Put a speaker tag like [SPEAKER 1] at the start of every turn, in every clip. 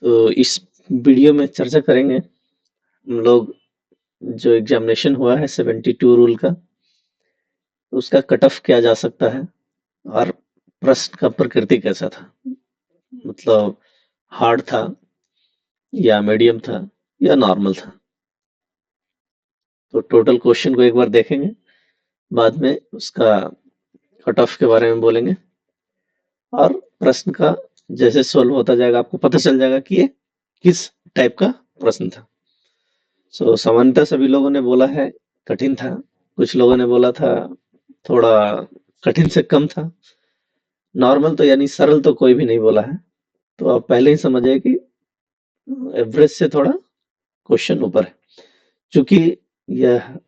[SPEAKER 1] तो इस वीडियो में चर्चा करेंगे हम लोग जो एग्जामिनेशन हुआ है 72 रूल का, उसका कट ऑफ क्या जा सकता है और प्रश्न का प्रकृति कैसा था, मतलब हार्ड था या मीडियम था या नॉर्मल था। तो टोटल क्वेश्चन को एक बार देखेंगे, बाद में उसका कट ऑफ के बारे में बोलेंगे और प्रश्न का जैसे सॉल्व होता जाएगा आपको पता चल जाएगा कि ये किस टाइप का प्रश्न था। सामान्यतः सभी लोगों ने बोला है कठिन था, कुछ लोगों ने बोला था थोड़ा कठिन से कम था, नॉर्मल तो यानी सरल तो कोई भी नहीं बोला है। तो आप पहले ही समझिए कि एवरेज से थोड़ा क्वेश्चन ऊपर है, क्योंकि यह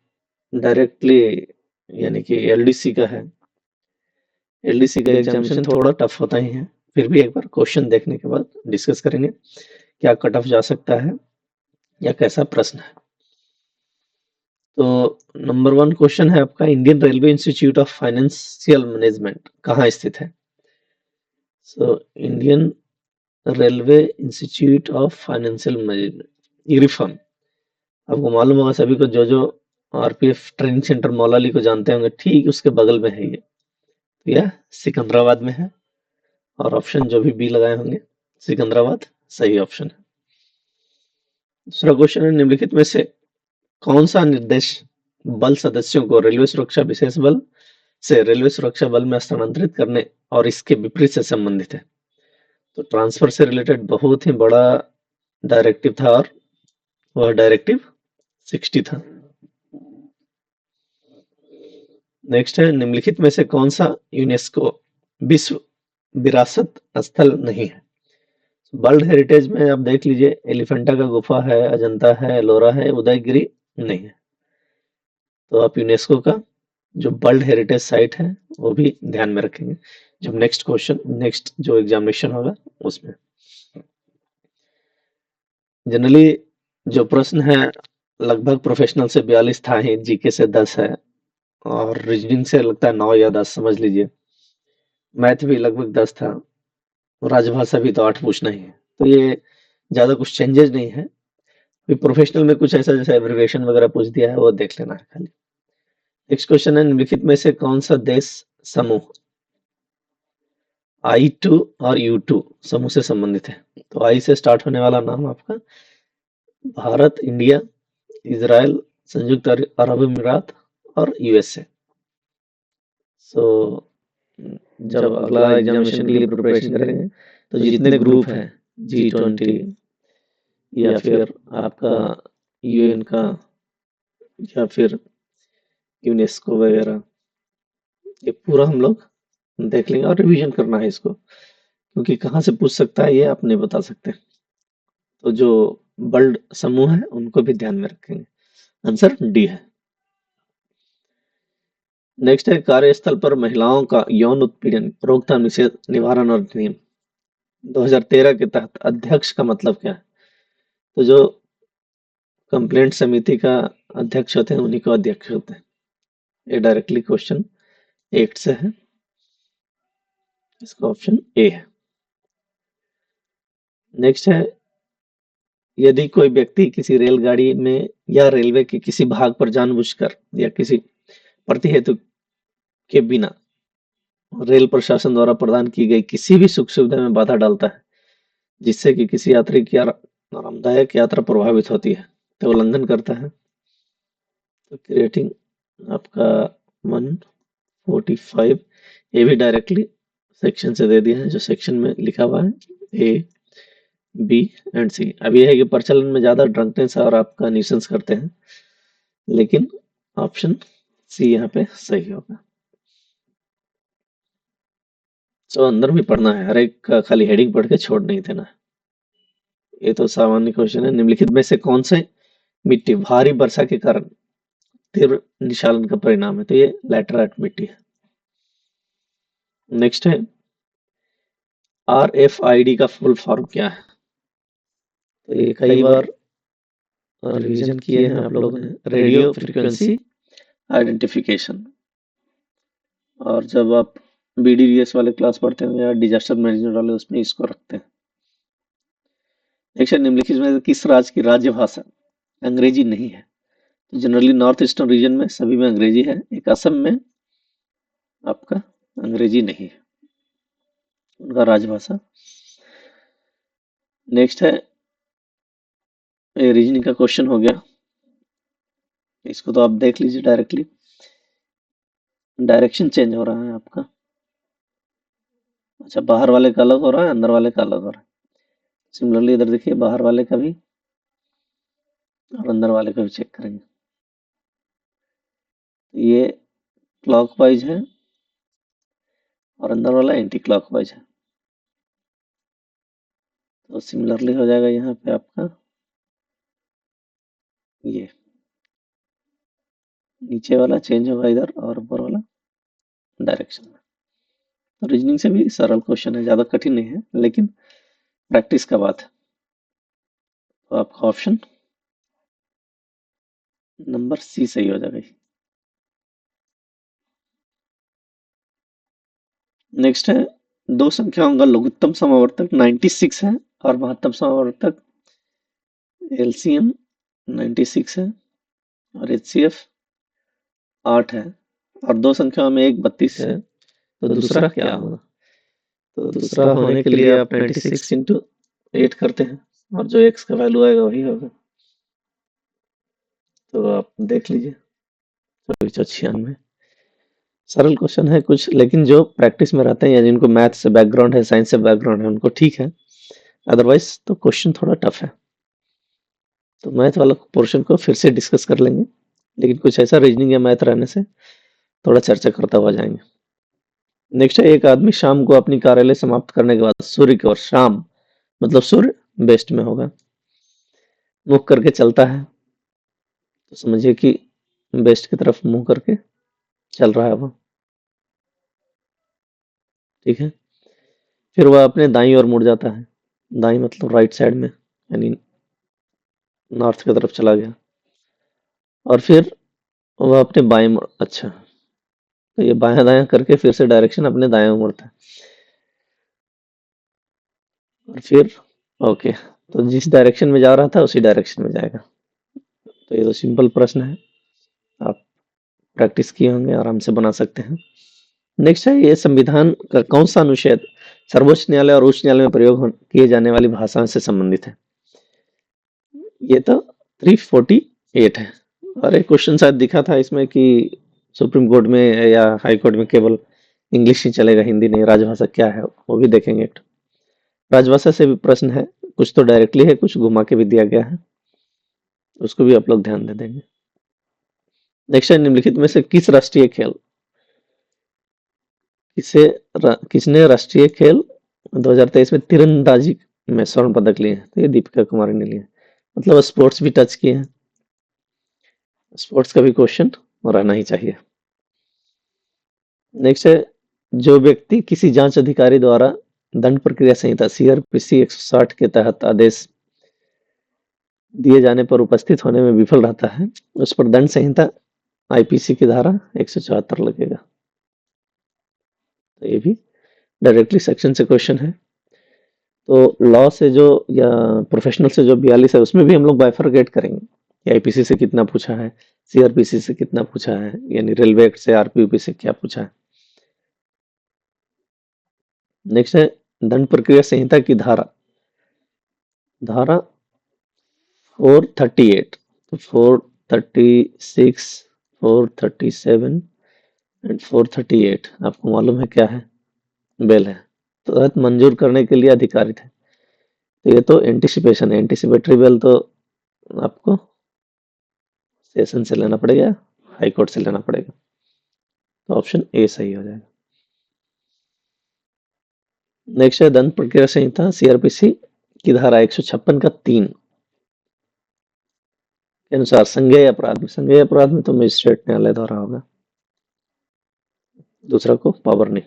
[SPEAKER 1] डायरेक्टली यानी कि एलडीसी का है। एलडीसी का एग्जामिनेशन थोड़ा टफ होता ही है, फिर भी एक बार क्वेश्चन देखने के बाद डिस्कस करेंगे क्या कट ऑफ जा सकता है या कैसा प्रश्न है। तो नंबर 1 क्वेश्चन है आपका, Indian railway institute of financial management कहाँ स्थित है? Indian railway institute of financial management, ये रिफर्म आपको मालूम होगा सभी को, जो आरपीएफ ट्रेनिंग सेंटर मौलाली को जानते होंगे, ठीक उसके बगल में है ये। तो यह सिकंदराबाद में है और ऑप्शन जो भी बी लगाए होंगे सिकंदराबाद सही ऑप्शन है। दूसरा क्वेश्चन है, निम्नलिखित में से कौन सा निर्देश बल सदस्यों को रेलवे सुरक्षा विशेष बल से रेलवे सुरक्षा बल में स्थानांतरित करने और इसके विपरीत से संबंधित है? तो ट्रांसफर से रिलेटेड बहुत ही बड़ा डायरेक्टिव था और वह डायरेक्टिव 60 था। नेक्स्ट है, निम्नलिखित में से कौन सा यूनेस्को विश्व विरासत स्थल नहीं है? वर्ल्ड हेरिटेज में आप देख लीजिए, एलिफेंटा का गुफा है, अजंता है, एलोरा है, उदयगिरी नहीं है। तो आप यूनेस्को का जो वर्ल्ड हेरिटेज साइट है वो भी ध्यान में रखेंगे जब नेक्स्ट जो एग्जामिनेशन होगा उसमें। जनरली जो प्रश्न है लगभग प्रोफेशनल से 42 था ही, जीके से 10 है और रीजनिंग से लगता है 9 या 10 समझ लीजिए। मैथ भी लगभग 10 था और राजभाषा भी तो 8 पूछना ही है। तो ये ज्यादा कुछ चेंजेस नहीं है। प्रोफेशनल में कुछ ऐसा जैसे एब्रिविएशन वगैरह पूछ दिया है वो देख लेना है खाली। नेक्स्ट क्वेश्चन है, निम्नलिखित में से कौन सा देश समूह I2 और U2 समूह से संबंधित है? तो आई से स्टार्ट होने वाला नाम आपका भारत, इंडिया, इजराइल, संयुक्त अरब अमीरात और यूएसए। सो जब अगला एग्जामिनेशन के लिए प्रिपरेशन करेंगे तो जितने ग्रुप हैं G20 या फिर आपका यूएन का या फिर यूनेस्को वगैरह, ये पूरा हम लोग देख लेंगे और रिवीजन करना है इसको, क्योंकि कहाँ से पूछ सकता है ये आप नहीं बता सकते। तो जो वर्ल्ड समूह है उनको भी ध्यान में रखेंगे। आंसर डी है। नेक्स्ट है, कार्यस्थल पर महिलाओं का यौन उत्पीड़न रोकथाम निषेध निवारण अधिनियम 2013 के तहत अध्यक्ष का मतलब क्या है? तो जो कंप्लेंट समिति का अध्यक्ष होते हैं उन्हीं को अध्यक्ष होते हैं। ये डायरेक्टली क्वेश्चन 8 से है, इसका ऑप्शन ए है। नेक्स्ट है, यदि कोई व्यक्ति किसी रेलगाड़ी में या रेलवे के किसी भाग पर जानबूझकर या किसी प्रतिहेतु के बिना रेल प्रशासन द्वारा प्रदान की गई किसी भी सुख सुविधा में बाधा डालता है जिससे कि किसी यात्री की आरामदायक यात्रा प्रभावित होती है, तो उल्लंघन करता है। तो रेटिंग आपका 145, ये भी डायरेक्टली सेक्शन से दे दिया है, जो सेक्शन में लिखा हुआ है ए बी एंड सी। अब यह है कि प्रचलन में ज्यादा ड्रंकनेस और आपका न्यूसेंस करते हैं, लेकिन ऑप्शन सी यहाँ पे सही होगा। तो अंदर भी पढ़ना है, हर एक का खाली हेडिंग पढ़ के छोड़ नहीं देना है। ये तो सामान्य क्वेश्चन है, निम्नलिखित में से कौन से मिट्टी भारी वर्षा के कारण तीव्र निशालन का परिणाम है? तो ये लैटेराइट मिट्टी है। नेक्स्ट है, RFID का फुल फॉर्म क्या है? तो ये कई बार रिवीजन किए हैं आप लोगों ने, रेडियो फ्रीक्वेंसी आइडेंटिफिकेशन। और जब आप BDDS वाले क्लास पढ़ते हैं या डिजास्टर मैनेजमेंट वाले, उसमें इसको रखते हैं। नेक्स्ट है, निम्नलिखित में से किस राज्य की राज्य भाषा अंग्रेजी नहीं है? तो जनरली नॉर्थ ईस्टर्न रीजन में सभी में अंग्रेजी है, एक असम में आपका अंग्रेजी नहीं है, उनका राजभाषा। नेक्स्ट है, ये रीजनिंग का क्वेश्चन हो गया, इसको तो आप देख लीजिए डायरेक्टली। डायरेक्शन चेंज हो रहा है आपका। अच्छा, बाहर वाले का अलग हो रहा है, अंदर वाले का अलग हो रहा है। सिमिलरली इधर देखिए, बाहर वाले का भी और अंदर वाले का भी चेक करेंगे। ये क्लॉकवाइज है और अंदर वाला एंटी क्लॉकवाइज है, तो सिमिलरली हो जाएगा यहाँ पे आपका ये नीचे वाला चेंज होगा इधर और ऊपर वाला डायरेक्शन में। तो रीजनिंग से भी सरल क्वेश्चन है, ज्यादा कठिन नहीं है, लेकिन प्रैक्टिस का बात है। तो आपका ऑप्शन नंबर सी सही हो जाएगा। नेक्स्ट है, दो संख्याओं का लघुत्तम समावर्तक 96 है और महत्तम समावर्तक एलसीएम 96 है और एचसीएफ 8 है, और दो संख्याओं में एक 32 है, तो दूसरा क्या होगा? तो दूसरा होने के लिए आप 96 इंटू 8 करते हैं और जो एक्स का वैल्यू आएगा वही होगा। तो आप देख लीजिए, 2496। सरल क्वेश्चन है कुछ, लेकिन जो प्रैक्टिस में रहते हैं या जिनको मैथ से बैकग्राउंड है, साइंस से बैकग्राउंड है, उनको ठीक है, अदरवाइज तो क्वेश्चन थोड़ा टफ है। तो मैथ वाला पोर्शन को फिर से डिस्कस कर लेंगे, लेकिन कुछ ऐसा रीजनिंग या मैथ रहने से थोड़ा चर्चा करता हुआ जाएंगे। नेक्स्ट है, एक आदमी शाम को अपनी कार्यालय समाप्त करने के बाद सूर्य की ओर, शाम मतलब सूर्य वेस्ट में होगा, मुख करके चलता है, तो समझिए कि वेस्ट की तरफ मुंह करके चल रहा है वो, ठीक है। फिर वह अपने दाईं ओर मुड़ जाता है, दाईं मतलब राइट साइड में, यानी नॉर्थ की तरफ चला गया, और फिर वह अपने बाएं मुड़, अच्छा, तो ये बायां दायां करके फिर से डायरेक्शन अपने दाएं में मुड़ता है, और फिर ओके, तो जिस डायरेक्शन में जा रहा था उसी डायरेक्शन में जाएगा। तो ये तो सिंपल प्रश्न है, आप प्रैक्टिस किए होंगे, आराम से बना सकते हैं। नेक्स्ट है, ये संविधान का कौन सा अनुच्छेद सर्वोच्च न्यायालय और उच्च न्यायालय में प्रयोग किए जाने वाली भाषाओं से संबंधित है? ये तो 348 है। और एक क्वेश्चन शायद दिखा था इसमें कि सुप्रीम कोर्ट में या हाई कोर्ट में केवल इंग्लिश ही चलेगा, हिंदी नहीं, राजभाषा क्या है वो भी देखेंगे। राजभाषा से भी प्रश्न है, कुछ तो डायरेक्टली है, कुछ घुमा के भी दिया गया है, उसको भी आप लोग ध्यान दे देंगे। नेक्स्ट है, निम्नलिखित में से किस राष्ट्रीय खेल किसने राष्ट्रीय खेल 2023 में तीरंदाजी में स्वर्ण पदक लिए हैं? तो ये दीपिका कुमारी ने लिए, मतलब स्पोर्ट्स भी टच किए हैं, स्पोर्ट्स का भी क्वेश्चन रहना ही चाहिए। नेक्स्ट है, जो व्यक्ति किसी जांच अधिकारी द्वारा दंड प्रक्रिया संहिता सीआरपीसी 160 के तहत आदेश दिए जाने पर उपस्थित होने में विफल रहता है, उस पर दंड संहिता आईपीसी की धारा 174 लगेगा। तो ये भी डायरेक्टली सेक्शन से क्वेश्चन है। तो लॉ से जो या प्रोफेशनल से जो 42 है, उसमें भी हम लोग बाइफरकेट करेंगे कि आईपीसी से कितना पूछा है, सीआरपीसी से कितना पूछा है, यानी रेलवे एक्ट से, आरपीयूपी से क्या पूछा है। नेक्स्ट है, दंड प्रक्रिया संहिता की धारा धारा 438, तो 436, 437 एंड 438 आपको मालूम है क्या है? बेल है, तुरंत मंजूर करने के लिए अधिकारित है। तो ये तो एंटिसिपेशन है, एंटिसिपेटरी बेल तो आपको सेशन से लेना पड़ेगा, हाई कोर्ट से लेना पड़ेगा। तो ऑप्शन ए सही हो जाएगा। नेक्स्ट है, दंड प्रक्रिया संहिता सीआरपीसी की धारा 156 का 3 के अनुसार संज्ञेय अपराध में तो मजिस्ट्रेट न्यायालय द्वारा होगा, दूसरा को पावर नहीं।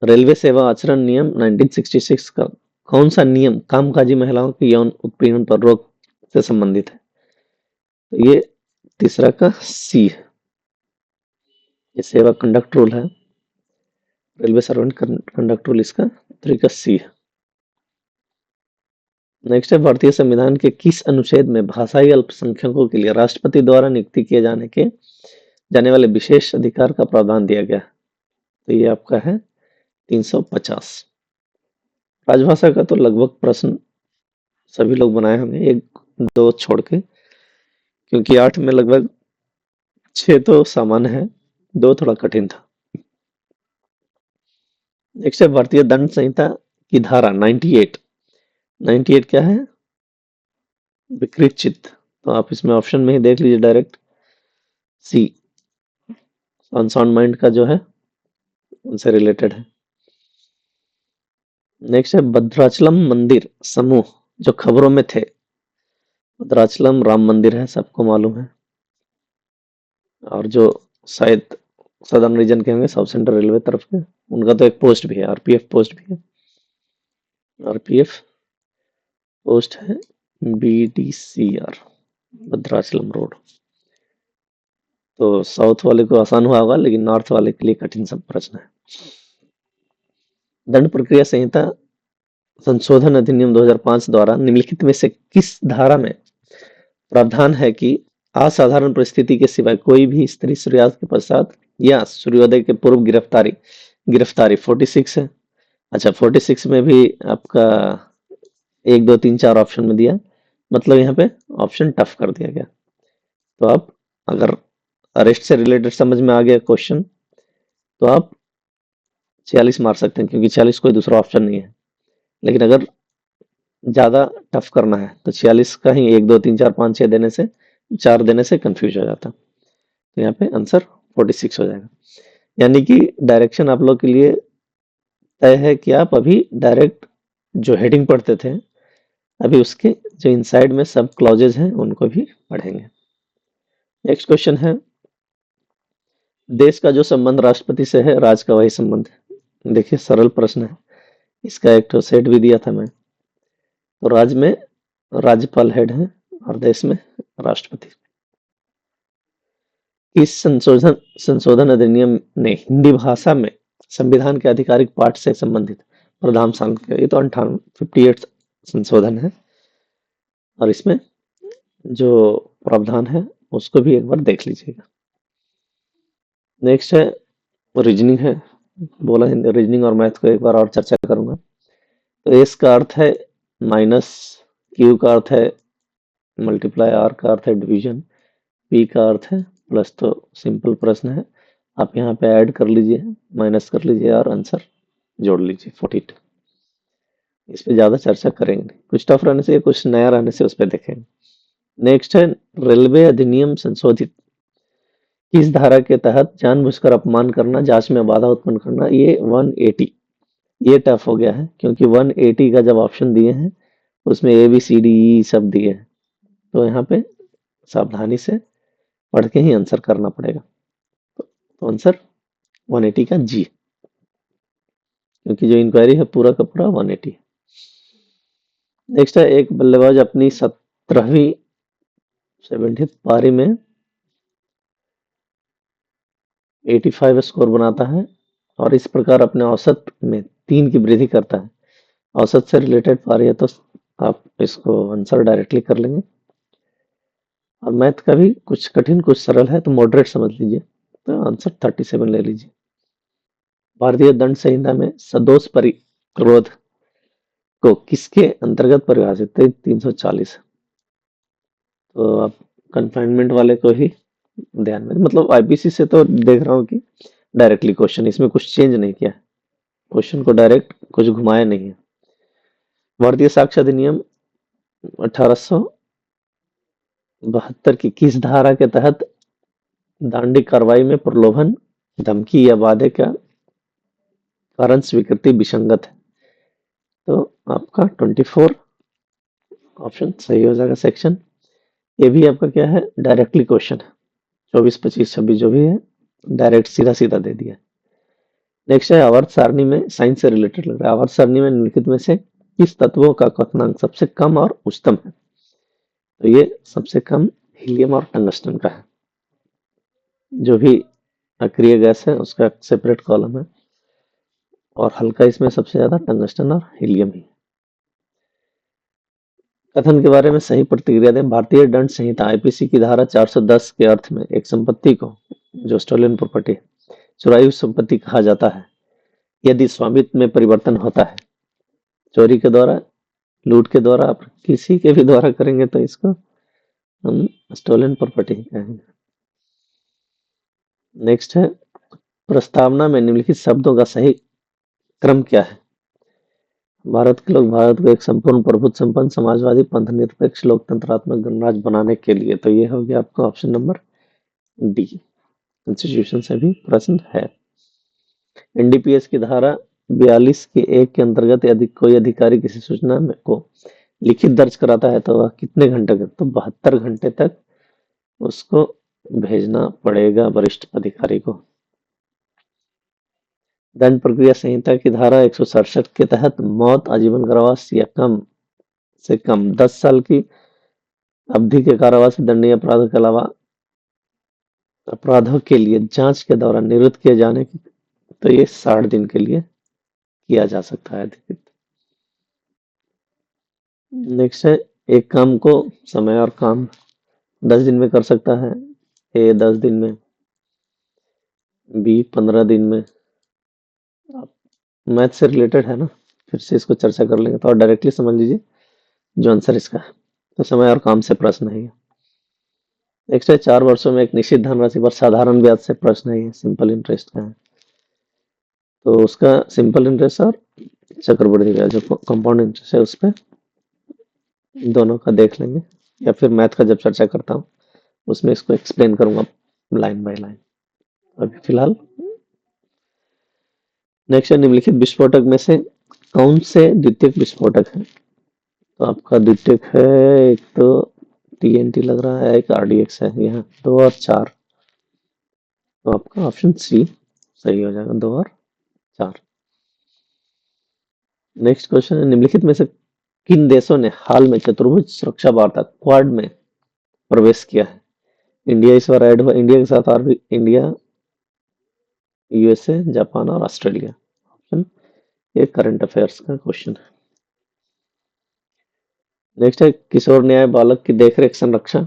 [SPEAKER 1] रेलवे सेवा आचरण नियम 1966 का कौन सा नियम कामकाजी महिलाओं के यौन उत्पीड़न पर रोक से संबंधित है? तो ये तीसरा का सी है, ये सेवा कंडक्ट रूल है, रेलवे सर्वेंट कंडक्ट रूल, इसका 3 का सी है। नेक्स्ट है, भारतीय संविधान के किस अनुच्छेद में भाषाई अल्पसंख्यकों के लिए राष्ट्रपति द्वारा नियुक्ति किए जाने वाले विशेष अधिकार का प्रावधान दिया गया? तो ये आपका है 350। राजभाषा का तो लगभग प्रश्न सभी लोग बनाए होंगे, एक दो छोड़ के, क्योंकि 8 में लगभग 6 तो सामान्य है, 2 थोड़ा कठिन था। नेक्स्ट है, भारतीय दंड संहिता की धारा 98 क्या है? विकृत चित्त। तो आप इसमें ऑप्शन में ही देख लीजिए, डायरेक्ट सी, अनसाउंड माइंड का जो है उनसे रिलेटेड है। नेक्स्ट है, भद्राचलम मंदिर समूह जो खबरों में थे, भद्राचलम राम मंदिर है, सबको मालूम है, और जो शायद सदर्न रीजन के होंगे, साउथ सेंट्रल रेलवे तरफ के, उनका तो एक पोस्ट भी है, आरपीएफ पोस्ट भी है, आरपीएफ पोस्ट है बीडीसीआर भद्राचलम रोड। तो साउथ वाले को आसान हुआ होगा, लेकिन नॉर्थ वाले के लिए कठिन सब प्रश्न है। दंड प्रक्रिया संहिता संशोधन अधिनियम 2005 द्वारा निम्नलिखित में से किस धारा में प्रावधान है कि असाधारण परिस्थिति के सिवाय कोई भी स्त्री सूर्यास्त के पश्चात या सूर्योदय के पूर्व गिरफ्तारी 46 है। अच्छा, 46 में भी आपका 1 2 3 4 ऑप्शन में दिया, मतलब यहाँ पे ऑप्शन टफ कर दिया गया। तो आप अगर अरेस्ट से रिलेटेड समझ में आ गया क्वेश्चन, तो आप 46 मार सकते हैं, क्योंकि 46 कोई दूसरा ऑप्शन नहीं है। लेकिन अगर ज्यादा टफ करना है तो 46 का ही 1 2 3 4 5 6 देने से, 4 देने से कंफ्यूज हो जाता। तो यहाँ पे आंसर 46 हो जाएगा। यानी कि डायरेक्शन आप लोग के लिए तय है कि आप अभी डायरेक्ट जो हेडिंग पढ़ते थे, अभी उसके जो इनसाइड में सब क्लॉजेज हैं उनको भी पढ़ेंगे। नेक्स्ट क्वेश्चन है, देश का जो संबंध राष्ट्रपति से है, राज का वही संबंध है। देखिए, सरल प्रश्न है, इसका एक तो सेट भी दिया था मैं। तो राज्य में राज्यपाल हेड है और देश में राष्ट्रपति। इस संशोधन अधिनियम ने हिंदी भाषा में संविधान के आधिकारिक पाठ से संबंधित प्रावधान शामिल किया। ये तो 58 संशोधन है, और इसमें जो प्रावधान है उसको भी एक बार देख लीजिएगा। नेक्स्ट है, रीजनिंग है, बोला हिंदी रीजनिंग और मैथ को एक बार और चर्चा करूंगा। तो एस का अर्थ है माइनस, क्यू का अर्थ है मल्टीप्लाई, आर का अर्थ है डिवीजन, पी का अर्थ है प्लस। तो सिंपल प्रश्न है, आप यहाँ पे ऐड कर लीजिए, माइनस कर लीजिए और आंसर जोड़ लीजिए 42। इस पे ज्यादा चर्चा करेंगे नहीं, कुछ टफ रहने से, कुछ नया रहने से उस पर देखेंगे। नेक्स्ट है, रेलवे अधिनियम संशोधित किस धारा के तहत जानबूझकर अपमान करना, जांच में बाधा उत्पन्न करना? ये 180। ये टफ हो गया है, क्योंकि 180 का जब ऑप्शन दिए हैं उसमें ए बी सी डी ई सब दिए हैं, तो यहाँ पे सावधानी से पढ़ के ही आंसर करना पड़ेगा। तो आंसर 180 का जी, क्योंकि जो इंक्वायरी है पूरा का पूरा 180 है। नेक्स्ट है, एक बल्लेबाज अपनी 17वीं 70th पारी में 85 स्कोर बनाता है और इस प्रकार अपने औसत में 3 की वृद्धि करता है। औसत से रिलेटेड पारी है, तो आप इसको आंसर डायरेक्टली कर लेंगे। और मैथ का भी कुछ कठिन कुछ सरल है, तो मॉडरेट समझ लीजिए, तो आंसर 37 ले लीजिए। भारतीय दंड संहिता में सदोष परिरोध को किसके अंतर्गत परिभाषित है? 340। तो आप कन्फाइनमेंट वाले को ही ध्यान में, मतलब आईपीसी से तो देख रहा हूँ कि डायरेक्टली क्वेश्चन, इसमें कुछ चेंज नहीं किया है, क्वेश्चन को डायरेक्ट कुछ घुमाया नहीं है। भारतीय साक्ष्य अधिनियम 1872 की किस धारा के तहत दांडी कार्रवाई में प्रलोभन, धमकी या वादे का कारण स्वीकृति विसंगत है? तो आपका 24 ऑप्शन सही हो जाएगा सेक्शन। ये भी आपका क्या है, डायरेक्टली क्वेश्चन है, 24 25 26 जो भी है डायरेक्ट सीधा सीधा दे दिया। नेक्स्ट है, आवर्त सारणी में साइंस से रिलेटेड लग रहा है। आवर्त सारणी में निम्नलिखित में से किस तत्वों का क्वथनांक सबसे कम और उच्चतम है? तो ये सबसे कम हीलियम और टंगस्टन का है। जो भी अक्रिय गैस है उसका सेपरेट कॉलम है, और हल्का इसमें सबसे ज्यादा टंगस्टन और हीलियम ही। कथन के बारे में सही प्रतिक्रिया दें। भारतीय दंड संहिता आईपीसी की धारा 410 के अर्थ में एक संपत्ति को, जो स्टोलन प्रॉपर्टी, चुराई हुई संपत्ति कहा जाता है यदि स्वामित्व में परिवर्तन होता है। चोरी के द्वारा, लूट के द्वारा, आप किसी के भी द्वारा करेंगे तो इसको हम स्टोलन प्रॉपर्टी कहेंगे। नेक्स्ट है, प्रस्तावना में निम्नलिखित शब्दों का सही क्रम क्या है? भारत के लोग भारत को एक संपूर्ण प्रभुत्व संपन्न समाजवादी पंथ निरपेक्ष लोकतंत्रात्मक गणराज्य बनाने के लिए। तो ये हो गया आपका ऑप्शन नंबर डी। कॉन्स्टिट्यूशन से भी प्रश्न है। एनडीपीएस की धारा 42 के 1 के अंतर्गत यदि कोई अधिकारी किसी सूचना में को लिखित दर्ज कराता है तो वह कितने घंटे तक, तो 72 घंटे तक उसको भेजना पड़ेगा वरिष्ठ अधिकारी को। दंड प्रक्रिया संहिता की धारा 167 के तहत मौत, आजीवन कारावास या कम से कम 10 साल की अवधि के कारावास से दंडनीय अपराधों के अलावा अपराधों के लिए जांच के दौरान निवृत्त किए जाने की, तो ये 60 दिन के लिए किया जा सकता है अधिकृत। नेक्स्ट है, एक काम को समय और काम 10 दिन में कर सकता है। ए 10 दिन में, बी 15 दिन में। आप मैथ से रिलेटेड है ना, फिर से इसको चर्चा कर लेंगे तो और डायरेक्टली समझ लीजिए जो आंसर इसका है। तो समय और काम से प्रश्न है ये। नेक्स्ट है, 4 वर्षों में एक निश्चित धनराशि पर साधारण ब्याज से प्रश्न है ये, सिंपल इंटरेस्ट का है। तो उसका सिंपल इंटरेस्ट और चक्रवृद्धि ब्याज जो कंपाउंड इंटरेस्ट है उस पर दोनों का देख लेंगे, या फिर मैथ का जब चर्चा करता हूँ उसमें इसको एक्सप्लेन करूंगा लाइन बाय लाइन। अभी फिलहाल नेक्स्ट है, निम्नलिखित विस्फोटक में से कौन से द्वितीयक विस्फोटक है? तो आपका द्वितीयक है, एक तो टीएनटी लग रहा है, एक आरडीएक्स है। यहाँ 2 और 4, तो आपका ऑप्शन सी सही हो जाएगा, 2 और 4। नेक्स्ट क्वेश्चन है, निम्नलिखित में से किन देशों ने हाल में चतुर्भुज सुरक्षा वार्ता क्वाड में प्रवेश किया है? इंडिया इस बार ऐड हुआ, इंडिया के साथ और भी इंडिया, यूएसए, जापान और ऑस्ट्रेलिया। ऑप्शन ये करंट अफेयर्स का क्वेश्चन है। नेक्स्ट है, किशोर न्याय बालक की देखरेख संरक्षण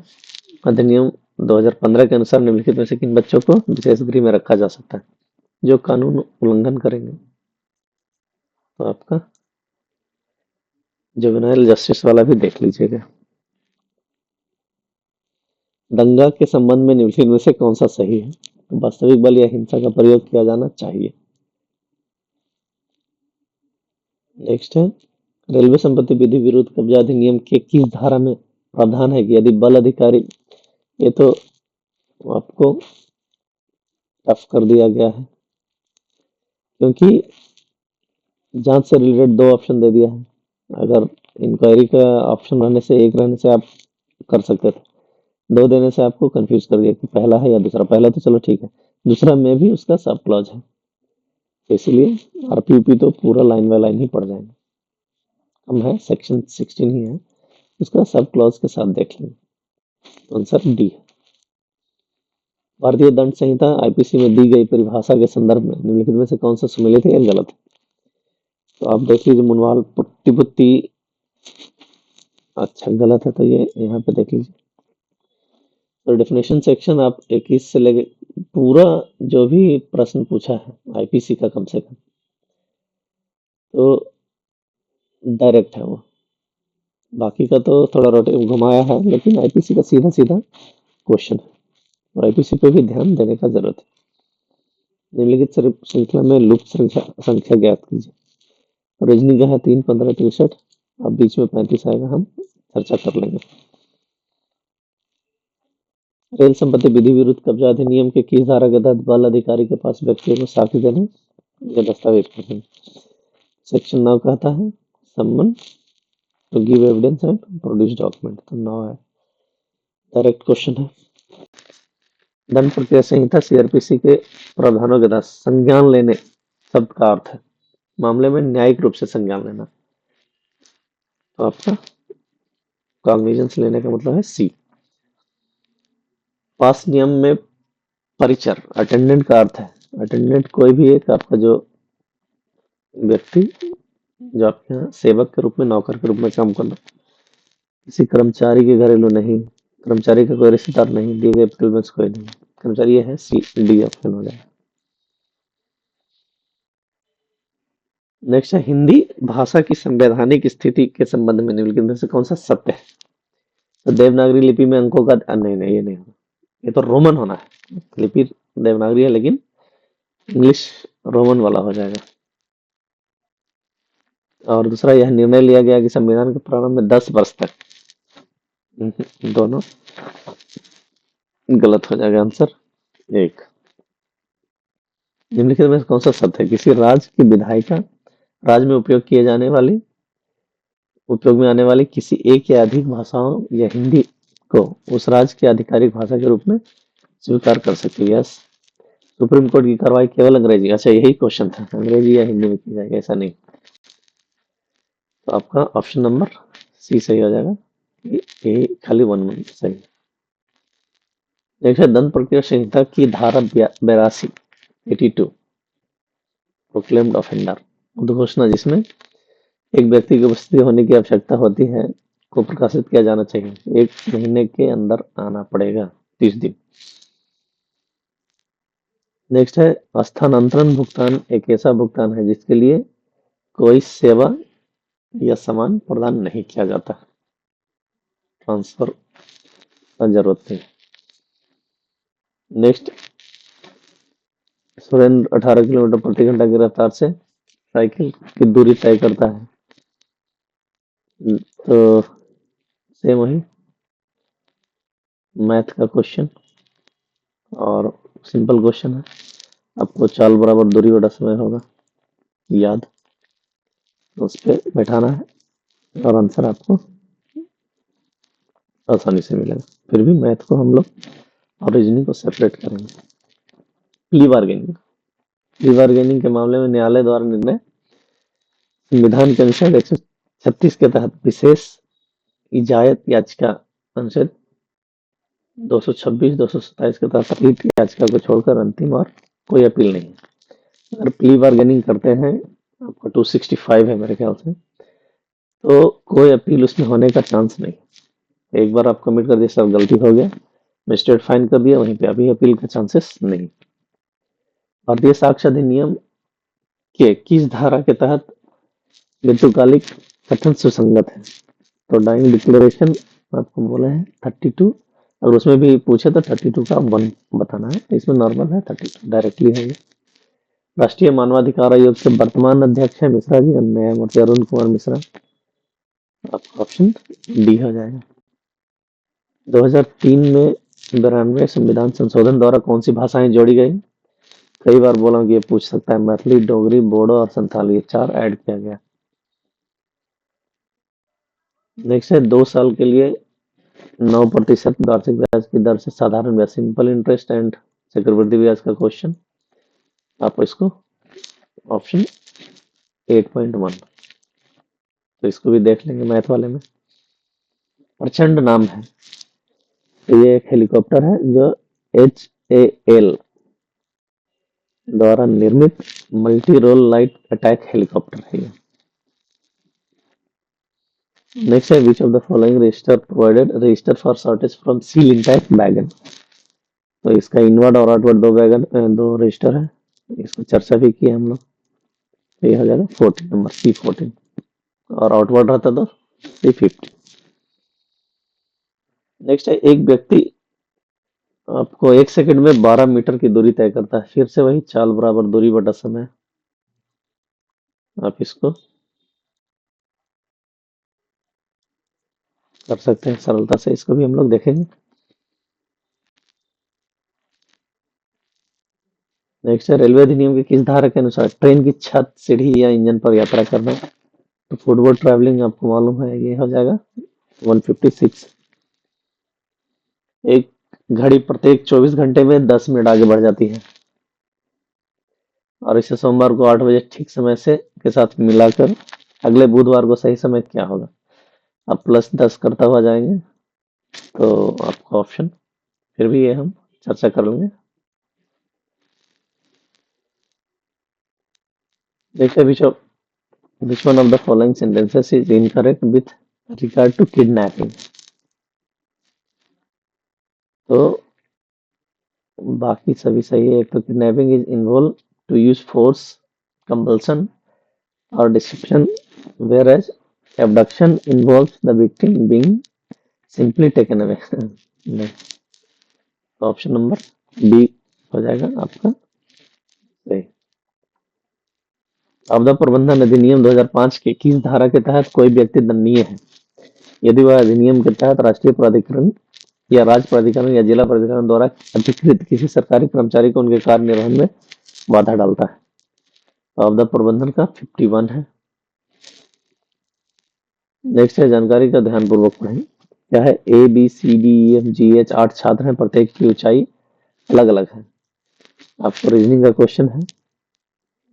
[SPEAKER 1] अधिनियम 2015 के अनुसार निम्नलिखित में से किन बच्चों को विशेष गृह में रखा जा सकता है जो कानून उल्लंघन करेंगे? तो आपका जुवेनाइल जस्टिस वाला भी देख लीजिएगा। दंगा के संबंध में निम्नलिखित में से कौन सा सही है? तो वास्तविक बल या हिंसा का प्रयोग किया जाना चाहिए। नेक्स्ट है, रेलवे संपत्ति विधि विरुद्ध कब्जा अधिनियम के किस धारा में प्रावधान है कि यदि बल अधिकारी, ये तो आपको टफ कर दिया गया है क्योंकि जांच से रिलेटेड 2 ऑप्शन दे दिया है। अगर इंक्वायरी का ऑप्शन रहने से, एक रहने से आप कर सकते थे, 2 देने से आपको कंफ्यूज कर दिया कि पहला है या दूसरा। पहला तो चलो ठीक है, दूसरा में भी उसका सब क्लॉज है, तो इसलिए आरपीयूपी तो पूरा लाइन बाय लाइन ही पड़ जाएंगे। हम है सेक्शन 16 ही है, उसका सब क्लॉज के साथ देख लेंगे। तो आंसर डी है। भारतीय दंड संहिता आईपीसी में दी गई परिभाषा के संदर्भ में निम्नलिखित में से कौन सा सम्मिलित है या गलत है? तो आप देख लीजिए, मुनवाल पुट्टी पुट्टी, अच्छा गलत है, तो ये यहाँ पे देख लीजिए। तो डेफिनेशन सेक्शन आप 21 से लेके पूरा जो भी प्रश्न पूछा है आईपीसी का कम से कम, तो डायरेक्ट है वो। बाकी का तो थोड़ा रोटे घुमाया है, लेकिन आईपीसी का सीधा सीधा क्वेश्चन है, और आईपीसी पे भी ध्यान देने का जरूरत है। निम्नलिखित श्रृंखला में लुप्त संख्या ज्ञात कीजिए। रजनी का है 3, 15, 63, अब बीच में 35 आएगा, हम चर्चा कर लेंगे। रेल संपत्ति विधि विरुद्ध कब्जा अधिनियम के किस धारा के तहत बल अधिकारी के पास व्यक्तियों को साक्ष्य देने या दस्तावेज करने? सेक्शन 9 कहता है summon to give evidence and produce document, तो 9 है, डायरेक्ट क्वेश्चन है। दंड प्रक्रिया संहिता सीआरपीसी के प्रावधानों के तहत संज्ञान लेने शब्द का अर्थ है मामले में न्यायिक रूप से संज्ञान लेना, तो आपका कॉग्निजेंस लेने का मतलब है सी। पास नियम में परिचर अटेंडेंट का अर्थ है, अटेंडेंट कोई भी एक आपका जो व्यक्ति जो आपके यहाँ सेवक के रूप में, नौकर के रूप में काम करना, किसी कर्मचारी के घरेलू नहीं, कर्मचारी का कोई रिश्तेदार नहीं, दिए गए एप्रिल में से कोई नहीं। कर्मचारी ये है, सी डी ऑप्शन हो जाएगा। नेक्स्ट है हिंदी भाषा की संवैधानिक स्थिति के संबंध में निम्नलिखित में से कौन सा सत्य है? तो देवनागरी लिपि में अंकों का नहीं नहीं ये नहीं होगा, ये तो रोमन होना है। लिपि देवनागरी है लेकिन इंग्लिश रोमन वाला हो जाएगा। और दूसरा यह निर्णय लिया गया कि संविधान के प्रारंभ में 10 वर्ष तक, दोनों गलत हो जाएगा आंसर। एक निम्नलिखित में से कौन सा सत्य है? किसी राज्य की विधायिका राज्य में उपयोग में आने वाली किसी एक या अधिक भाषाओं या हिंदी को उस राज्य की आधिकारिक भाषा के रूप में स्वीकार कर सकती है। यस। सुप्रीम कोर्ट की कार्रवाई केवल अंग्रेजी, अच्छा यही क्वेश्चन था, अंग्रेजी या हिंदी में की जाएगी, ऐसा नहीं। तो आपका ऑप्शन नंबर सी सही हो जाएगा, ये खाली 1 सही। नेक्स्ट है दंड प्रक्रिया संहिता की धारा 82 82 प्रोक्लेम्ड ऑफेंडर, उद्घोषणा जिसमें एक व्यक्ति की उपस्थिति होने की आवश्यकता होती है को प्रकाशित किया जाना चाहिए, 1 महीने के अंदर आना पड़ेगा, 30 दिन। नेक्स्ट है स्थानांतरण भुगतान एक ऐसा भुगतान है जिसके लिए कोई सेवा या सामान प्रदान नहीं किया जाता, ट्रांसफर का जरूरत नहीं। नेक्स्ट, सुरेंद्र 18 किलोमीटर प्रति घंटा की रफ्तार से साइकिल की दूरी तय करता है। तो सेम वही मैथ का क्वेश्चन और सिंपल क्वेश्चन है, आपको चाल बराबर दूरी बटा समय होगा याद, उस पर बैठाना है और आंसर आपको आसानी से मिलेगा। फिर भी मैथ को हम लोग और रीजनिंग को सेपरेट करेंगे। प्ली बार्गेनिंग के मामले में न्यायालय द्वारा निर्णय संविधान के अनुच्छेद 136 के तहत विशेष इजायत याचिका अनुच्छेद 226 227 के तहत रीट याचिका को छोड़कर अंतिम और कोई अपील नहीं। अगर प्ली बार्गेनिंग करते हैं, आपका 265 है मेरे ख्याल से, तो कोई अपील उसमें होने का चांस नहीं। एक बार आप कमिट कर दिए, सब गलती हो गया, मजिस्ट्रेट फाइन कर दिया, वहीं पे अभी अपील का चांसेस नहीं। भारतीय साक्ष्य अधिनियम के किस धारा के तहत मृत्युकालिक कथन सुसंगत है? तो डाइंग डिक्लेरेशन आपको बोले हैं 32, और उसमें भी पूछे तो 32 का 1 बताना है, इसमें नॉर्मल है 32 डायरेक्टली है ये। राष्ट्रीय मानवाधिकार आयोग के वर्तमान अध्यक्ष है मिश्रा जी, न्यायमूर्ति अरुण कुमार मिश्रा, आपका ऑप्शन डी हो जाएगा। 2003 में 92 संविधान संशोधन द्वारा कौन सी भाषाएं जोड़ी गई? कई बार बोला कि ये पूछ सकता है, मैथिली, डोगरी, बोडो और संथाली, ये 4 ऐड किया गया। नेक्स्ट है 2 साल के लिए 9% वार्षिक ब्याज की दर से साधारण ब्याज, सिंपल इंटरेस्ट एंड चक्रवृद्धि ब्याज का क्वेश्चन, आप इसको ऑप्शन 8.1, तो इसको भी देख लेंगे मैथ वाले में। प्रचंड नाम है, तो ये एक हेलीकॉप्टर है जो HAL द्वारा निर्मित multi role light attack helicopter है ये। नेक्स्ट है which of the following register provided register for shortage from seal intact wagon, तो इसका इनवर्ड और आउटवर्ड दो रजिस्टर है, इसको चर्चा भी की हम लोग, तो ये हो जाएगा 14 नंबर C14, और आउटवर्ड रहता तो C50। नेक्स्ट है एक व्यक्ति आपको 1 सेकंड में 12 मीटर की दूरी तय करता है, फिर से वही चाल बराबर दूरी बटा समय, आप इसको कर सकते हैं सरलता से, इसको भी हम लोग देखेंगे। नेक्स्ट है रेलवे अधिनियम की किस धारा के अनुसार ट्रेन की छत, सीढ़ी या इंजन पर यात्रा करना, तो फुटबॉल ट्रैवलिंग आपको मालूम है, ये हो जाएगा 156। एक घड़ी प्रत्येक 24 घंटे में 10 मिनट आगे बढ़ जाती है, और इसे सोमवार को 8 बजे ठीक समय से के साथ मिलाकर अगले बुधवार को सही समय क्या होगा? आप +10 करता हुआ जाएंगे, तो आपका ऑप्शन, फिर भी ये हम चर्चा कर लेंगे। देखिए which one of the following sentences is incorrect with regard to kidnapping. तो बाकी सभी सही है। एक तो kidnapping is involve to use force, compulsion और deception, where as abduction involves the victim being simply taken away. नहीं, ऑप्शन नंबर बी हो जाएगा आपका सही। आपदा प्रबंधन अधिनियम 2005 के किस धारा के तहत कोई व्यक्ति दंडनीय है यदि वह अधिनियम के तहत राष्ट्रीय प्राधिकरण या राज्य प्राधिकरण या जिला प्राधिकरण द्वारा अधिकृत किसी सरकारी कर्मचारी को उनके कार्य निर्वहन में बाधा डालता है? तो आपदा प्रबंधन का 51 है। नेक्स्ट है, जानकारी का ध्यानपूर्वक पढ़ें। क्या है? A B C D E F G H 8 छात्र हैं, प्रत्येक की ऊंचाई अलग अलग है। आपको रीजनिंग का क्वेश्चन है।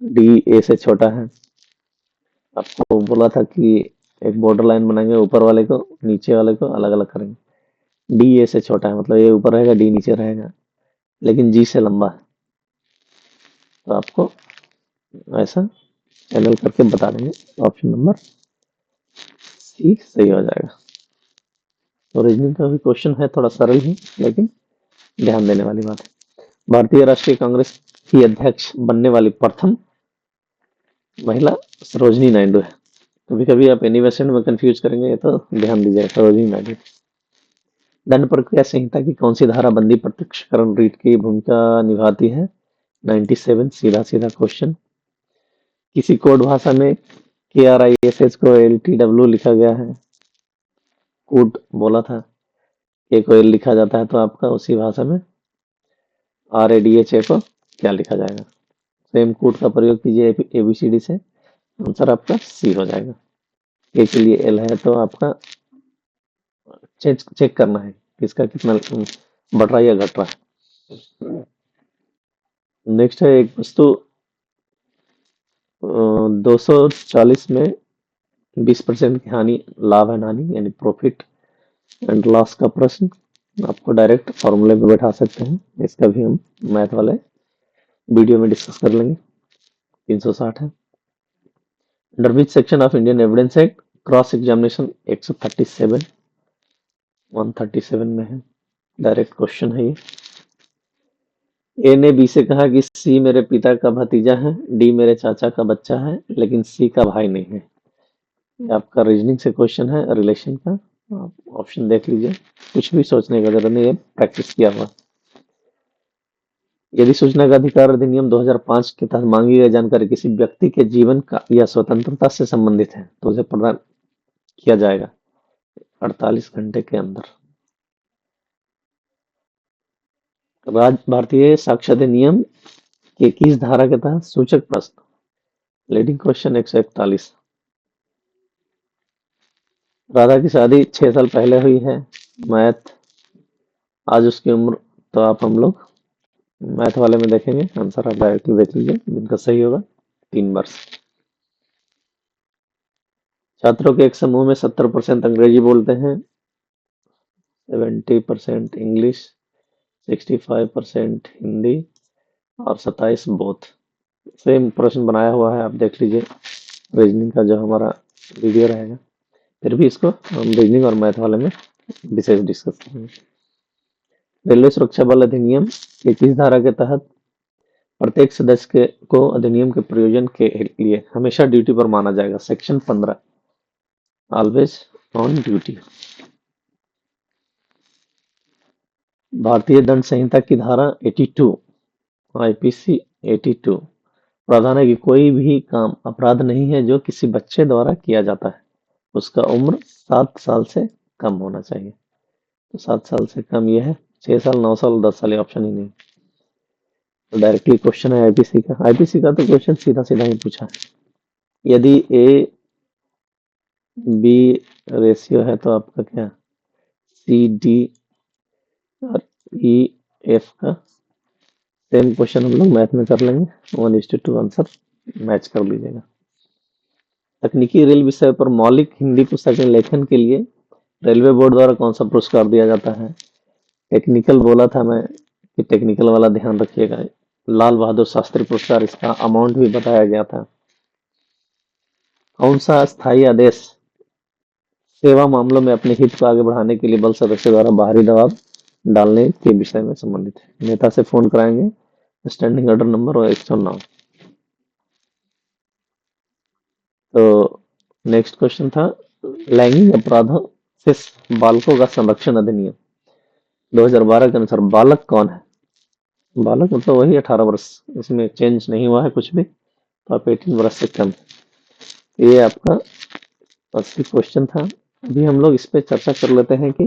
[SPEAKER 1] डी ए से छोटा है। आपको बोला था कि एक बॉर्डर लाइन बनाएंगे, ऊपर वाले को नीचे वाले को अलग अलग करेंगे। डी ए से छोटा है, मतलब ए ऊपर रहेगा डी नीचे रहेगा, लेकिन जी से लंबा है। तो आपको ऐसा एमएल करके बता देंगे। ऑप्शन नंबर सी सही हो जाएगा। तो रीजनिंग का भी क्वेश्चन है, थोड़ा सरल ही, लेकिन ध्यान देने वाली बात है। भारतीय राष्ट्रीय कांग्रेस की अध्यक्ष बनने वाली प्रथम महिला सरोजिनी नायडू है। कभी कभी आप एनिवर्सरी में कंफ्यूज करेंगे, तो ध्यान दीजिएगा, सरोजिनी नायडू। दंड प्रक्रिया संहिता की कौन सी धारा बंदी प्रत्यक्षकरण रीट की भूमिका निभाती है? 97। सीधा सीधा क्वेश्चन। किसी कोड भाषा में KRISS को LTW लिखा गया है। कोड बोला था के को एल लिखा जाता है, तो आपका उसी भाषा में RADHA को क्या लिखा जाएगा? सेम कोड का प्रयोग कीजिए ABCD से, आंसर आपका सी हो जाएगा। के के लिए एल है, तो आपका चेक करना है किसका कितना बढ़ रहा है या घट रहा है। नेक्स्ट है, एक वस्तु 240 में 20% की हानि लाभ है हानि यानी प्रॉफिट एंड लॉस का प्रश्न आपको डायरेक्ट फॉर्मूले पे बैठा सकते हैं। इसका भी हम मैथ वाले वीडियो में डिस्कस कर लेंगे। 360 है। Under which section of Indian evidence act cross examination 137 137 में है। डायरेक्ट क्वेश्चन है ये। ए ने बी से कहा कि सी मेरे पिता का भतीजा है, डी मेरे चाचा का बच्चा है, लेकिन सी का भाई नहीं है। ये आपका रीजनिंग से क्वेश्चन है, रिलेशन का। आप ऑप्शन देख लीजिए, कुछ भी सोचने का जरूरत नहीं है, प्रैक्टिस किया हुआ। यदि सूचना का अधिकार अधिनियम 2005 के तहत मांगी गई जानकारी किसी व्यक्ति के जीवन का या स्वतंत्रता से संबंधित है, तो उसे प्रदान किया जाएगा 48 घंटे के अंदर। भारतीय साक्ष्य अधिनियम के किस धारा के तहत सूचक प्रश्न? Leading question 141। राधा की शादी 6 साल पहले हुई है। मैथ, आज उसकी उम्र, तो आप हम लोग मैथ वाले में देखेंगे। आंसर आप डायरेक्टली देख लीजिए, जिनका सही होगा 3 वर्ष। छात्रों के एक समूह में 70% अंग्रेजी बोलते हैं, 70% इंग्लिश, 65% हिंदी और 27 बोथ। सेम प्रश्न बनाया हुआ है, आप देख लीजिए रीजनिंग का जो हमारा वीडियो रहेगा। फिर भी इसको हम रीजनिंग और मैथ वाले में विशेष डिस्कस करेंगे। रेलवे सुरक्षा बल अधिनियम के किस धारा के तहत प्रत्येक सदस्य को अधिनियम के प्रयोजन के लिए हमेशा ड्यूटी पर माना जाएगा? Section 15, always on duty. भारतीय दंड संहिता की धारा 82 IPC 82 प्रावधान है कि कोई भी काम अपराध नहीं है जो किसी बच्चे द्वारा किया जाता है, उसका उम्र 7 साल से कम होना चाहिए। तो 7 साल से कम ये है, 6 साल, 9 साल, 10 साल, ये ऑप्शन ही नहीं। तो डायरेक्टली क्वेश्चन है आईपीसी का। आईपीसी का तो क्वेश्चन सीधा सीधा ही पूछा है। यदि ए बी रेशियो है, तो आपका क्या सी डी और ई एफ का सेम क्वेश्चन हम लोग मैथ में कर लेंगे। 1:2 आंसर मैच कर लीजिएगा। तकनीकी रेल विषय पर मौलिक हिंदी पुस्तक लेखन के लिए रेलवे बोर्ड द्वारा कौन सा पुरस्कार दिया जाता है? टेक्निकल बोला था मैं कि टेक्निकल वाला ध्यान रखिएगा। लाल बहादुर शास्त्री पुरस्कार, इसका अमाउंट भी बताया गया था। कौन सा स्थायी आदेश सेवा मामलों में अपने हित को आगे बढ़ाने के लिए बल सदस्य द्वारा बाहरी दबाव डालने के विषय में संबंधित है। नेता से फोन कराएंगे, स्टैंडिंग ऑर्डर नंबर और 109। तो नेक्स्ट क्वेश्चन था लैंगिक अपराधों से बालकों का संरक्षण अधिनियम 2012 के अनुसार बालक कौन है? बालक मतलब वही 18 वर्ष, इसमें चेंज नहीं हुआ है कुछ भी। तो आप 18 वर्ष से कम। ये आपका असली क्वेश्चन था। अभी हम लोग इस पे चर्चा कर लेते हैं कि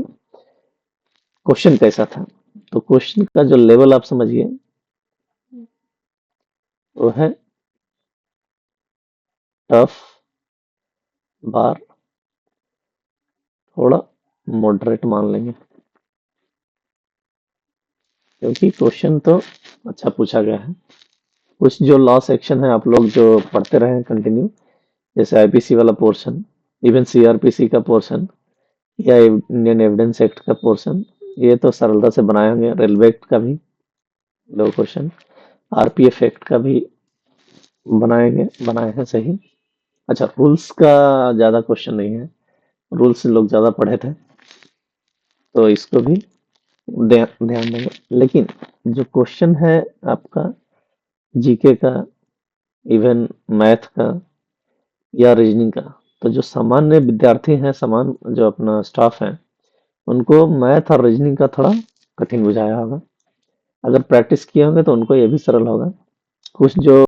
[SPEAKER 1] क्वेश्चन कैसा था। तो क्वेश्चन का जो लेवल आप समझिए वो है टफ, बार, थोड़ा मॉडरेट मान लेंगे, क्योंकि क्वेश्चन तो अच्छा पूछा गया है। कुछ जो लॉ सेक्शन है आप लोग जो पढ़ते रहे हैं कंटिन्यू, जैसे आईपीसी वाला पोर्शन, इवन सीआरपीसी का पोर्शन या इंडियन एविडेंस एक्ट का पोर्शन, ये तो सरलता से बनाए होंगे। रेलवे एक्ट का भी दो क्वेश्चन, आरपीएफ एक्ट का भी बनाए हैं सही। अच्छा, रूल्स का ज्यादा क्वेश्चन नहीं है, रूल्स लोग ज्यादा पढ़े थे तो इसको भी ध्यान देंगे। लेकिन जो क्वेश्चन है आपका जीके का, इवन मैथ का या रीजनिंग का, तो जो सामान्य विद्यार्थी हैं, समान जो अपना स्टाफ है, उनको मैथ और रीजनिंग का थोड़ा कठिन बुझाया होगा। अगर प्रैक्टिस किए होंगे तो उनको ये भी सरल होगा। कुछ जो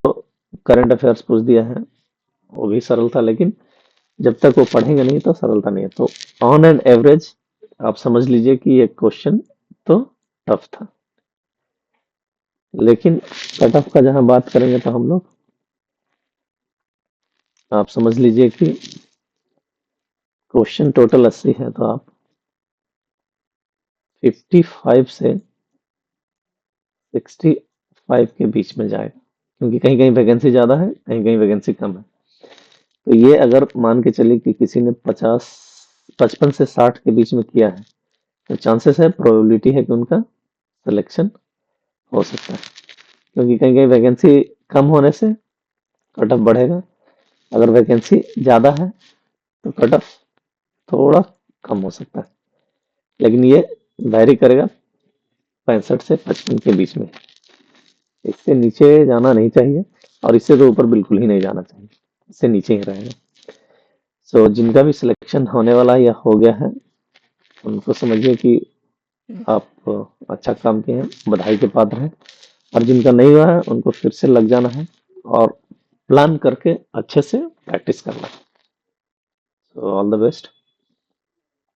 [SPEAKER 1] करंट अफेयर्स पूछ दिया है वो भी सरल था, लेकिन जब तक वो पढ़ेंगे नहीं तो सरलता नहीं है। तो ऑन एन एवरेज आप समझ लीजिए कि ये क्वेश्चन तो टफ था। लेकिन कट ऑफ का जहां बात करेंगे तो हम लोग, आप समझ लीजिए कि क्वेश्चन टोटल 80 है तो आप 55 से 65 के बीच में जाएगा, क्योंकि कहीं कहीं वैकेंसी ज्यादा है, कहीं कहीं वैकेंसी कम है। तो ये अगर मान के चलिए कि किसी ने 55 से 60 के बीच में किया है तो चांसेस है, प्रोबेबिलिटी है कि उनका सिलेक्शन हो सकता है। क्योंकि कहीं कहीं वैकेंसी कम होने से कट ऑफ बढ़ेगा, अगर वैकेंसी ज्यादा है तो कट ऑफ थोड़ा कम हो सकता है। लेकिन ये वैरी करेगा 65 से 55 के बीच में, इससे नीचे जाना नहीं चाहिए और इससे तो ऊपर बिल्कुल ही नहीं जाना चाहिए, इससे नीचे ही रहेगा। सो जिनका भी सिलेक्शन होने वाला या हो गया है उनको समझिए कि आप अच्छा काम किए हैं, बधाई के पात्र हैं। और जिनका नहीं हुआ है उनको फिर से लग जाना है और प्लान करके अच्छे से प्रैक्टिस करना है। So all the best.